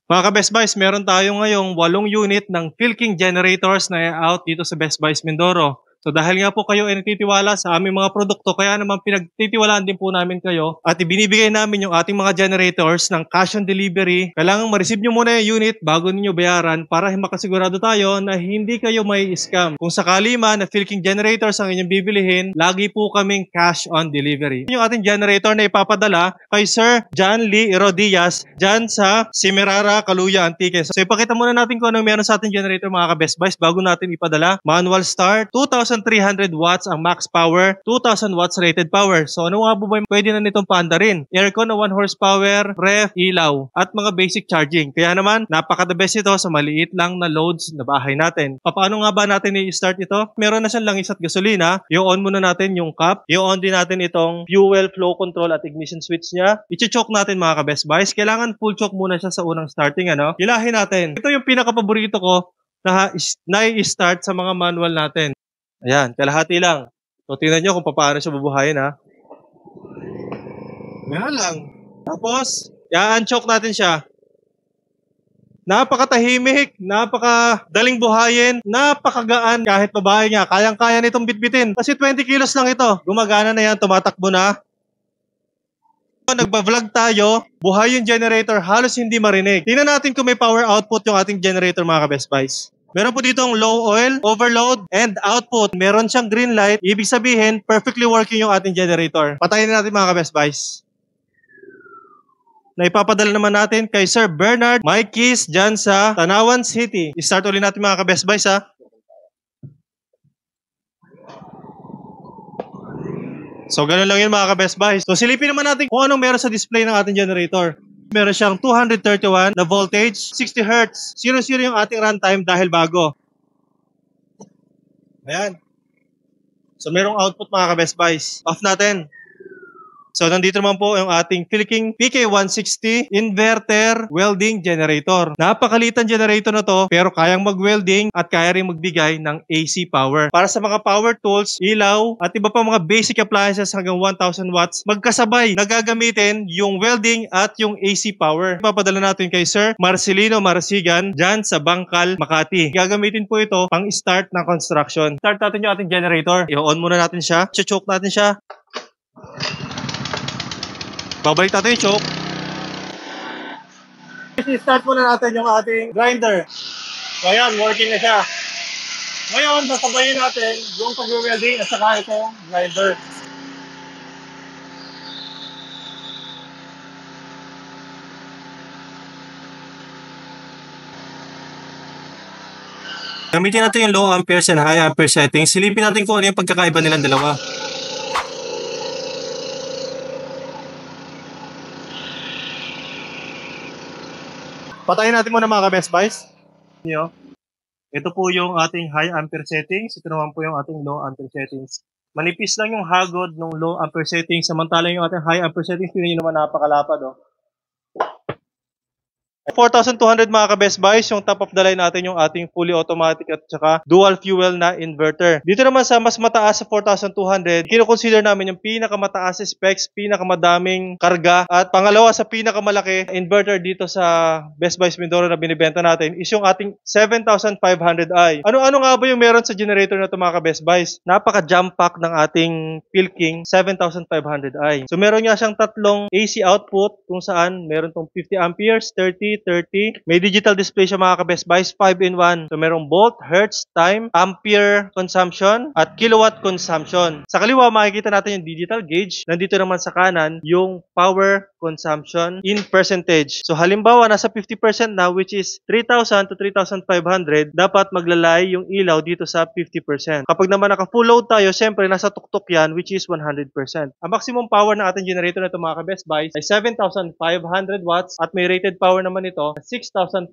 Mga ka-Best Buys, meron tayo ngayong 8 unit ng Philking generators na out dito sa Best Buys Mindoro. So dahil nga po kayo ay nagtitiwala sa aming mga produkto, kaya naman pinagtitiwalaan din po namin kayo at ibinibigay namin yung ating mga generators ng cash on delivery. Kailangan ma-receive nyo muna yung unit bago ninyo bayaran para makasigurado tayo na hindi kayo may scam. Kung sakali man na Philking generators ang inyong bibilihin, lagi po kaming cash on delivery. Yung ating generator na ipapadala kay Sir John Lee Herodias dyan sa Semirara, Caluya, Antique. So ipakita muna natin kung anong meron sa ating generator mga ka-Best Buys bago natin ipadala. Manual start, 2,300 watts ang max power, 2,000 watts rated power. So ano nga po ba pwede na nitong paandarin? Aircon na 1 horsepower, ref, ilaw, at mga basic charging. Kaya naman, napaka-the best ito sa maliit lang na loads na bahay natin. Paano nga ba natin i-start ito? Meron na siyang langis at gasolina. I-on muna natin yung cap. I-on din natin itong fuel flow control at ignition switch niya. I-choke natin mga ka-Best Buys. Kailangan full choke muna siya sa unang starting. Hilahin natin. Ito yung pinaka-paborito ko na i-start sa mga manual natin. Ayan, kalahati lang. So, tingnan nyo kung paano siya bubuhayin, ha. Ayan lang. Tapos, i-unchoke natin siya. Napakatahimik, napakadaling buhayin, napakagaan kahit babae nga. Kayang-kaya nitong bitbitin. Kasi 20 kilos lang ito. Gumagana na yan, tumatakbo na. Nagba-vlog tayo, buhay yung generator, halos hindi marinig. Tingnan natin kung may power output yung ating generator mga ka-Best Buys. Meron po ditong low oil, overload, and output. Meron siyang green light. Ibig sabihin, perfectly working yung ating generator. Patayin na natin mga ka-Best Buys. Na ipapadala naman natin kay Sir Bernard Mikey's dyan sa Tanawan City. I-start ulit natin mga ka-Best Buys, ha. So, ganun lang yun mga ka-Best Buys. So, silipin naman natin kung anong meron sa display ng ating generator. Meron siyang 231 na voltage, 60 Hz. 0-0 yung ating runtime dahil bago. Ayan. So, merong output mga ka-Best Buys. Off natin. So, nandito naman po yung ating Philking PK160 inverter welding generator. Napakalitan generator na to, pero kayang mag-welding at kaya rin magbigay ng AC power. Para sa mga power tools, ilaw, at iba pa mga basic appliances hanggang 1,000 watts, magkasabay nagagamitin yung welding at yung AC power. Ipapadala natin kay Sir Marcelino Marasigan dyan sa Bangkal, Makati. Gagamitin po ito pang start ng construction. Start natin yung ating generator. I-on muna natin siya. Choke natin siya. Babalik natin yung choke. I-start muna natin yung ating grinder. So ayan, working na siya. Ngayon, sasabayin natin yung pag-welding at saka itong grinder. Gamitin natin yung low amperes and high ampere settings. Silipin natin kung ano yung pagkakaiba nilang dalawa. Patayin natin muna mga ka-Best Buys. Ito po yung ating high ampere settings. Ito naman po yung ating low ampere settings. Manipis lang yung hagod ng low ampere settings. Samantalang yung ating high ampere settings, hindi naman napakalapad. 4,200 mga ka-Best Buys, yung top of the line natin yung ating fully automatic at saka dual fuel na inverter. Dito naman sa mas mataas sa 4,200, kino-consider namin yung pinakamataas specs, pinakamadaming karga, at pangalawa sa pinakamalaki inverter dito sa Best Buys Mindoro na binibenta natin is yung ating 7,500i. Ano-ano nga ba yung meron sa generator na ito mga ka-Best Buys? Napaka-jump pack ng ating Philking 7,500i. So meron nga siyang tatlong AC output kung saan meron tong 50 amperes, 30, may digital display siya mga ka-Best Buys, 5-in-1. So merong volt, hertz, time, ampere consumption, at kilowatt consumption. Sa kaliwa makikita natin yung digital gauge. Nandito naman sa kanan yung power consumption in percentage. So halimbawa nasa 50% na, which is 3,000 to 3,500, dapat maglalay yung ilaw dito sa 50%. Kapag naman naka full load tayo, syempre nasa tuktok yan, which is 100%. Ang maximum power ng ating generator na ito mga ka-Best Buys ay 7,500 watts at may rated power naman ito 6,500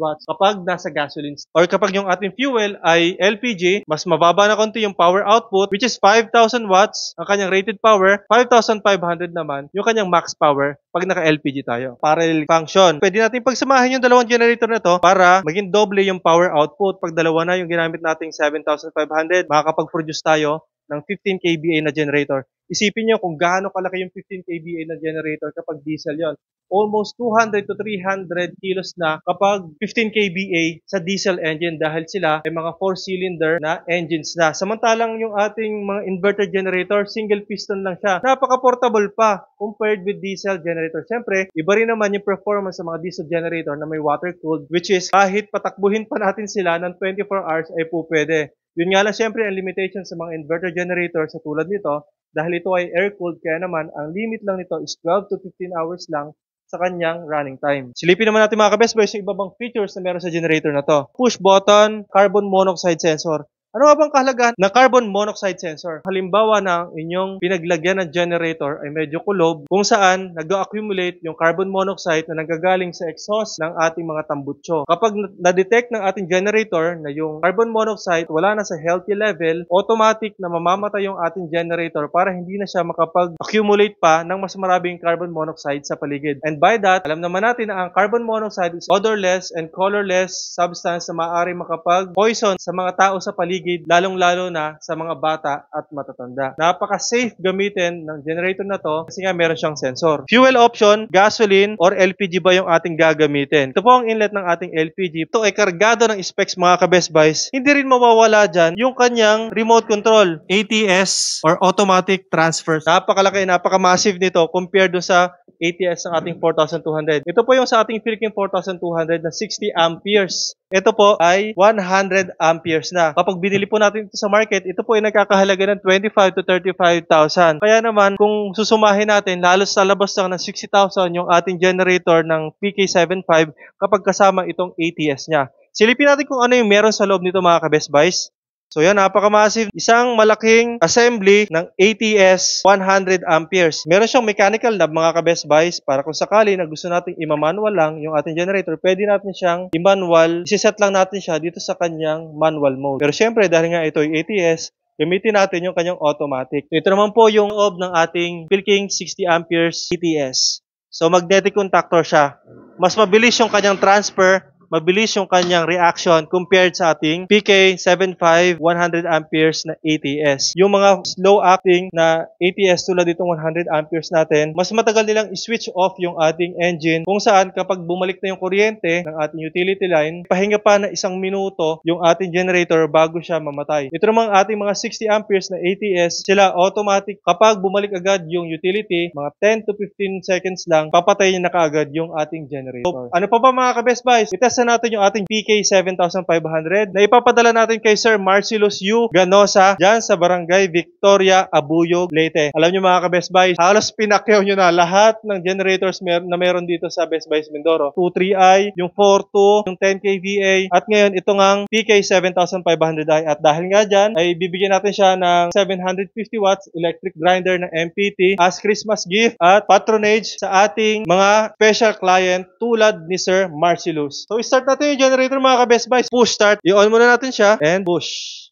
watts kapag nasa gasoline. Or kapag yung ating fuel ay LPG, mas mababa na konti yung power output, which is 5,000 watts ang kanyang rated power, 5,500 naman yung kanyang max power pag naka-LPG tayo. Parallel function. Pwede natin pagsamahin yung dalawang generator na to para maging doble yung power output. Pag dalawa na yung ginamit nating 7,500, makakapag-produce tayo ng 15 kVA na generator. Isipin nyo kung gaano kalaki yung 15 kVA na generator kapag diesel yon. Almost 200 to 300 kilos na kapag 15 kVA sa diesel engine dahil sila ay mga 4-cylinder na engines na. Samantalang yung ating mga inverter generator, single piston lang siya. Napaka-portable pa compared with diesel generator. Siyempre, iba rin naman yung performance sa mga diesel generator na may water-cooled, which is kahit patakbuhin pa natin sila ng 24 hours ay po pwede. Yun nga lang siyempre ang limitation sa mga inverter generator sa tulad nito dahil ito ay air-cooled kaya naman ang limit lang nito is 12 to 15 hours lang sa kanyang running time. Silipin naman natin mga ka-best boys yung iba bang features na meron sa generator na to. Push button, carbon monoxide sensor. Ano nga bang kahalagahan ng carbon monoxide sensor? Halimbawa na inyong pinaglagyan ng generator ay medyo kulob kung saan nag-accumulate yung carbon monoxide na nanggagaling sa exhaust ng ating mga tambutso. Kapag na-detect ng ating generator na yung carbon monoxide wala na sa healthy level, automatic na mamamatay yung ating generator para hindi na siya makapag-accumulate pa ng mas maraming carbon monoxide sa paligid. And by that, alam naman natin na ang carbon monoxide is odorless and colorless substance na maaari makapag-poison sa mga tao sa paligid, lalong-lalo na sa mga bata at matatanda. Napaka-safe gamitin ng generator na to kasi nga meron siyang sensor. Fuel option, gasoline or LPG ba yung ating gagamitin? Ito po ang inlet ng ating LPG. Ito ay kargado ng specs mga ka-best buys. Hindi rin mawawala dyan yung kanyang remote control, ATS or automatic transfer. Napakalaki, napaka-massive nito compared do sa ATS ng ating 4,200. Ito po yung sa ating Philking 4,200 na 60 amperes. Ito po ay 100 amperes na. Kapag binili po natin ito sa market, ito po ay nagkakahalaga ng 25 to 35,000. Kaya naman, kung susumahin natin, lalos sa labas lang ng 60,000 yung ating generator ng PK75 kapag kasama itong ATS niya. Silipin natin kung ano yung meron sa loob nito mga ka-best buys. So yan, napaka-massive. Isang malaking assembly ng ATS 100 amperes. Meron siyang mechanical knob mga ka-best buys para kung sakali na gusto nating ima-manual lang yung ating generator, pwede natin siyang i-manual. Isiset lang natin siya dito sa kanyang manual mode. Pero syempre, dahil nga ito ay ATS, gamitin natin yung kanyang automatic. Ito naman po yung loob ng ating Philking 60 amperes ATS. So magnetic contactor siya. Mas mabilis yung kanyang transfer, mabilis yung kanyang reaction compared sa ating PK75 100 amperes na ATS. Yung mga slow acting na ATS tulad itong 100 amperes natin, mas matagal nilang i-switch off yung ating engine kung saan kapag bumalik na yung kuryente ng ating utility line, pahinga pa na 1 minuto yung ating generator bago siya mamatay. Ito namang ating mga 60 amperes na ATS, sila automatic kapag bumalik agad yung utility, mga 10 to 15 seconds lang, papatayin na kaagad yung ating generator. So, ano pa ba mga ka-best buys? Itest natin yung ating PK7500 na ipapadala natin kay Sir Marcellus U. Ganosa dyan sa Barangay Victoria, Abuyog, Leyte. Alam nyo mga ka-best buys, halos pinakyaw nyo na lahat ng generators na meron dito sa Best Buys Mindoro. 23i, yung 42, yung 10 kVA, at ngayon ito ngang PK7500i. At dahil nga dyan, ay bibigyan natin siya ng 750 watts electric grinder ng MPT as Christmas gift at patronage sa ating mga special client tulad ni Sir Marcellus. So, start natin yung generator mga ka-best buys. Push start. I-on muna natin siya and push.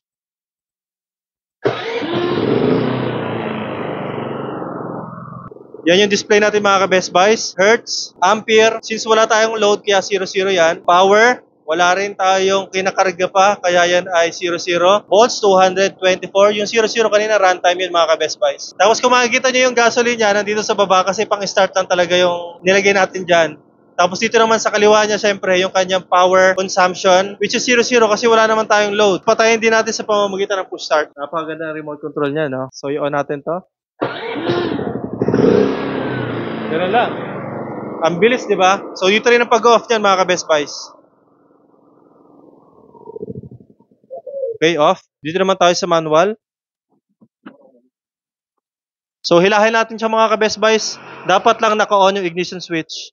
Yan yung display natin mga ka-best buys. Hertz, ampere. Since wala tayong load kaya 0-0 yan. Power, wala rin tayong kinakarga pa kaya yan ay 0-0. Volts, 224. Yung 0-0 kanina runtime yun mga ka-best buys. Tapos kung makikita nyo yung gasoline niya nandito sa baba kasi pang start lang talaga yung nilagay natin dyan. Tapos dito naman sa kaliwa niya, syempre, yung kanyang power consumption, which is 0-0 kasi wala naman tayong load. Patayin din natin sa pamamagitan ng push start. Napakaganda ng remote control niya, no? So, i-on natin to. Ganun lang. Ang bilis, di ba? So, dito rin ang pag-off niyan, mga ka-best buys. Okay, off. Dito naman tayo sa manual. So, hilahin natin siya mga ka-best buys. Dapat lang naka-on yung ignition switch.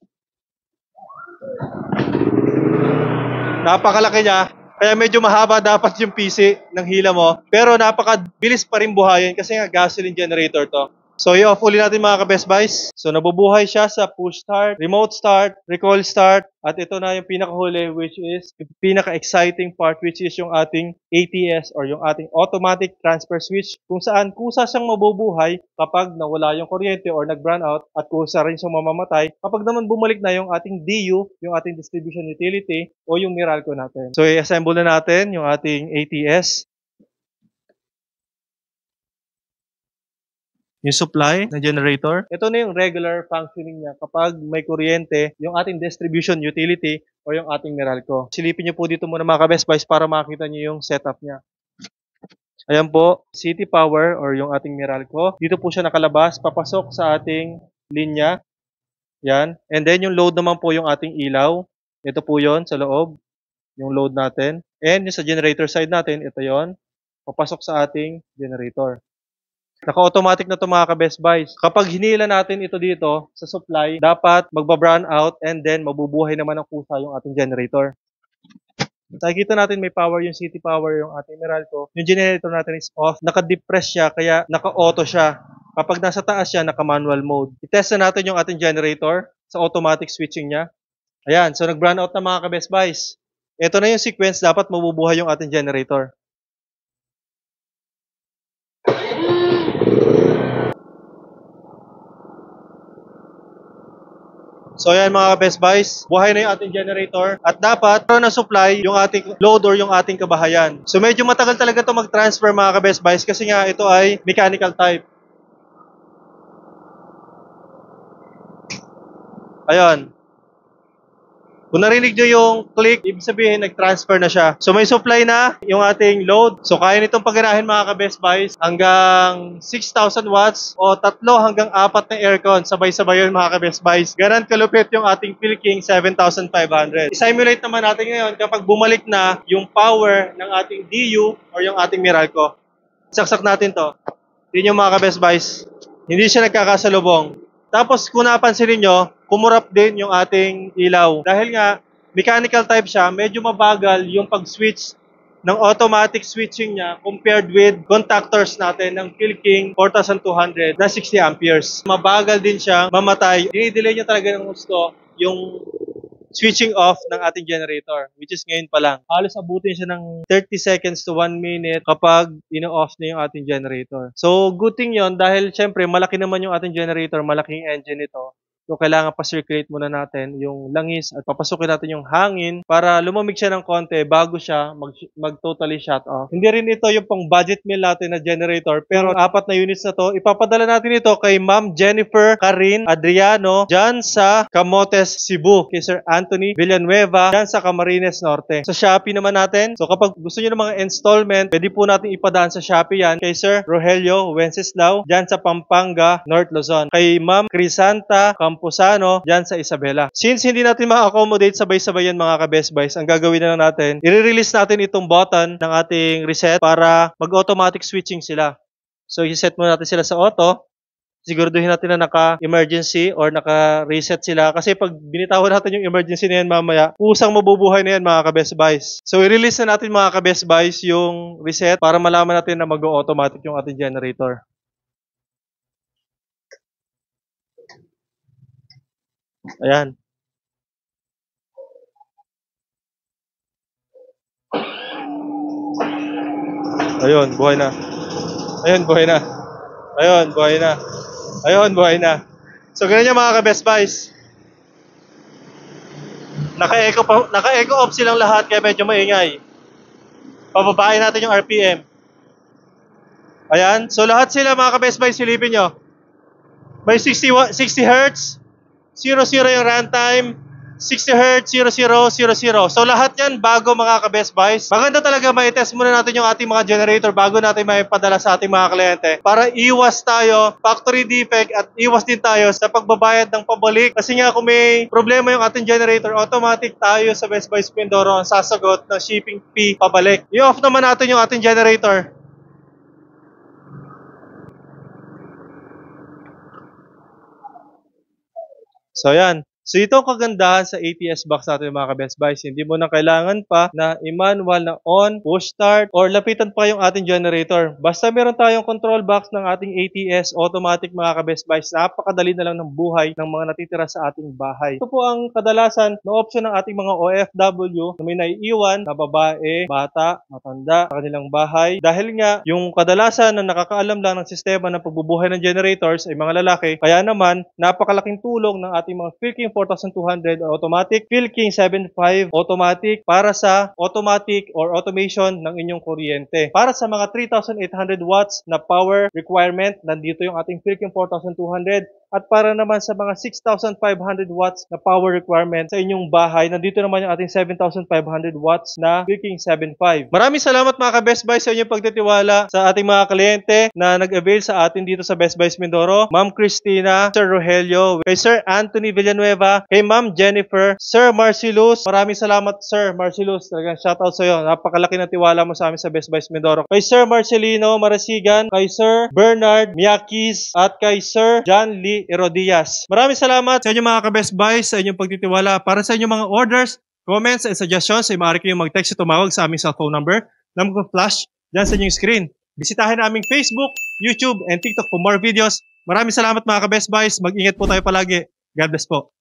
Napakalaki niya. Kaya medyo mahaba dapat yung PC ng hila mo. Pero napakabilis pa rin buhayin kasi nga gasoline generator to. So, i-off uli natin mga ka-best buys. So, nabubuhay siya sa push start, remote start, recoil start, at ito na yung pinakahuli which is yung pinaka-exciting part which is yung ating ATS or yung ating automatic transfer switch kung saan kusa siyang mabubuhay kapag nawala yung kuryente or nag-brown out at kusa rin siyang mamamatay kapag naman bumalik na yung ating DU, yung ating distribution utility o yung Meralco natin. So, i-assemble na natin yung ating ATS. yung supply ng generator. Ito na yung regular functioning niya kapag may kuryente, yung ating distribution utility o yung ating Meralco. Silipin niyo po dito muna mga ka-Best Buys para makita niyo yung setup niya. Ayan po, City Power or yung ating Meralco. Dito po siya nakalabas, papasok sa ating linya. Yan. And then yung load naman po yung ating ilaw. Ito po yon sa loob, yung load natin. And yung sa generator side natin, ito yon, papasok sa ating generator. Naka-automatic na ito mga ka-Best Buys. Kapag hinila natin ito dito sa supply, dapat magba-brown out and then mabubuhay naman ng kusa yung ating generator. Nakikita natin may power yung City Power, yung ating Meralco. Yung generator natin is off. Naka-depress siya, kaya naka-auto siya. Kapag nasa taas siya, naka-manual mode. I-test na natin yung ating generator sa automatic switching niya. Ayan, so nag-brown out na mga ka-Best Buys. Ito na yung sequence, dapat mabubuhay yung ating generator. So ayan mga Best Buys, buhay na yung ating generator at dapat na supply yung ating load or yung ating kabahayan. So medyo matagal talaga ito mag-transfer mga Best Buys kasi nga ito ay mechanical type. Ayun. Kung narinig nyo yung click, ibig sabihin nag-transfer na siya. So may supply na yung ating load. So kaya nitong pagirahin mga ka-Best Buys hanggang 6,000 watts o 3 hanggang 4 na aircon. Sabay-sabay yun mga ka-Best Buys. Ganon kalupit yung ating Philking 7,500. I-simulate naman natin ngayon kapag bumalik na yung power ng ating DU or yung ating Meralco. Saksak natin to. Yun yung mga ka-Best Buys. Hindi siya nagkakasalubong. Tapos kung napansin niyo, kumurap din yung ating ilaw. Dahil nga, mechanical type siya, medyo mabagal yung pag-switch ng automatic switching niya compared with contactors natin ng Philking 4200 na 60 amperes. Mabagal din siya, mamatay. Dinidelay niya talaga ng gusto yung switching off ng ating generator, which is ngayon pa lang. Halos abutin siya ng 30 seconds to 1 minute kapag ino-off na yung ating generator. So, good thing yon dahil syempre malaki naman yung ating generator, malaking engine ito. So, kailangan pa-circulate muna natin yung langis at papasukin natin yung hangin para lumamig siya ng konti bago siya mag-totally shut off. Hindi rin ito yung pang budget meal natin na generator, pero 4 na units na to, ipapadala natin ito kay Ma'am Jennifer Karin Adriano dyan sa Camotes, Cebu, kay Sir Anthony Villanueva dyan sa Camarines Norte. Sa Shopee naman natin, so kapag gusto nyo ng mga installment, pwede po natin ipadaan sa Shopee yan kay Sir Rogelio Wenceslao dyan sa Pampanga, North Luzon. Kay Ma'am Crisanta Camposano dyan sa Isabela. Since hindi natin ma-accommodate sabay-sabay yan mga ka-Best Buys, ang gagawin na lang natin, i-release natin itong button ng ating reset para mag-automatic switching sila. So, i-set muna natin sila sa auto. Siguraduhin natin na naka-emergency or naka-reset sila. Kasi pag binitawan natin yung emergency na yan mamaya, kusang mabubuhay na yan mga ka-Best Buys. So, i-release na natin mga ka-Best Buys yung reset para malaman natin na mag-automatic yung ating generator. Ayan. Ayun, buhay na. Ayun, buhay na. Ayun, buhay na. Ayun, buhay na. So, ganun yung mga ka-Best Buys. Naka-echo off silang lahat kaya medyo maingay. Pababain natin yung RPM. Ayan. So, lahat sila mga ka-Best Buys, silipin nyo. May 60 Hz, 00 yung runtime, 60 Hz, 0000. So lahat yan bago mga ka-Best Buys. Maganda talaga mai-test muna natin yung ating mga generator bago natin maipadala sa ating mga kliyente para iwas tayo factory defect at iwas din tayo sa pagbabayad ng pabalik. Kasi nga kung may problema yung ating generator, automatic tayo sa Best Buys Mindoro ang sasagot ng shipping fee pabalik. I-off naman natin yung ating generator. So yan. So ito ang kagandahan sa ATS box natin mga ka-Best Buys. Hindi mo na kailangan pa na i-manual na on, push start, or lapitan pa yung ating generator. Basta meron tayong control box ng ating ATS automatic mga ka-Best Buys. Napakadali na lang ng buhay ng mga natitira sa ating bahay. Ito po ang kadalasan na option ng ating mga OFW na may naiiwan na babae, bata, matanda sa kanilang bahay. Dahil nga yung kadalasan na nakakaalam lang ng sistema ng pagbubuhay ng generators ay mga lalaki. Kaya naman napakalaking tulong ng ating mga Philking 4200 automatic, Philking 75 automatic para sa automatic or automation ng inyong kuryente. Para sa mga 3,800 watts na power requirement, nandito yung ating Philking 4200. At para naman sa mga 6,500 watts na power requirement sa inyong bahay, nandito naman yung ating 7,500 watts na Philking 75. Maraming salamat mga ka-Best Buy sa inyong pagtitiwala sa ating mga kliyente na nag-avail sa atin dito sa Best Buy Mindoro. Ma'am Christina, Sir Rogelio, kay Sir Anthony Villanueva, kay Ma'am Jennifer, Sir Marcilus. Maraming salamat Sir Marcilus. Talagang shoutout sa iyo. Napakalaki ng tiwala mo sa amin sa Best Buy Mindoro. Kay Sir Marcelino Marasigan, kay Sir Bernard Miyakis, at kay Sir John Lee Herodias. Maraming salamat sa inyong mga ka-Best Buy sa inyong pagtitiwala. Para sa inyong mga orders, comments, and suggestions, ay maaari kayong mag-text o tumawag sa aming cellphone number na mag-flash dyan sa inyong screen. Bisitahin na aming Facebook, YouTube, and TikTok for more videos. Maraming salamat mga ka-Best Buys. Mag-ingat po tayo palagi. God bless po.